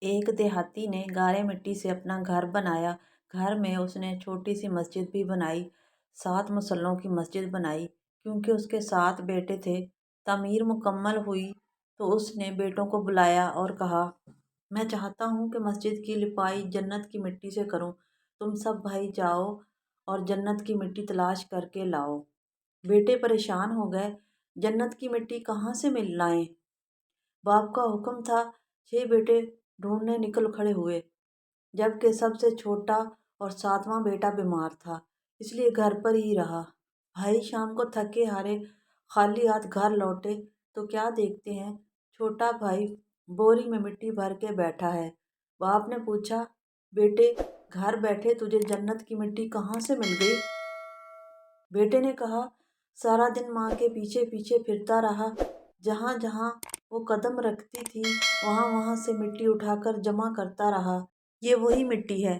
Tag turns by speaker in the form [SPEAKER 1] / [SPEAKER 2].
[SPEAKER 1] ایک دیہاتی نے گارے مٹی سے اپنا گھر بنایا۔ گھر میں اس نے چھوٹی سی مسجد بھی بنائی، 7 مصلوں کی مسجد بنائی، کیونکہ اس کے 7 بیٹے تھے۔ تعمیر مکمل ہوئی تو اس نے بیٹوں کو بلایا اور کہا، میں چاہتا ہوں کہ مسجد کی لپائی جنت کی مٹی سے کروں۔ تم سب بھائی جاؤ اور جنت کی مٹی تلاش کر کے لاؤ۔ بیٹے پریشان ہو گئے، جنت کی مٹی کہاں سے مل لائیں؟ باپ کا حکم تھا۔ 6 بیٹے ڈھونڈنے نکل کھڑے ہوئے، جبکہ سب سے چھوٹا اور 7واں بیٹا بیمار تھا، اس لیے گھر پر ہی رہا۔ بھائی شام کو تھکے ہارے خالی ہاتھ گھر لوٹے تو کیا دیکھتے ہیں، چھوٹا بھائی بوری میں مٹی بھر کے بیٹھا ہے۔ باپ نے پوچھا، بیٹے گھر بیٹھے تجھے جنت کی مٹی کہاں سے مل گئی؟ بیٹے نے کہا، سارا دن ماں کے پیچھے پیچھے پھرتا رہا، جہاں جہاں وہ قدم رکھتی تھی وہاں وہاں سے مٹی اٹھا کر جمع کرتا رہا۔ یہ وہی مٹی ہے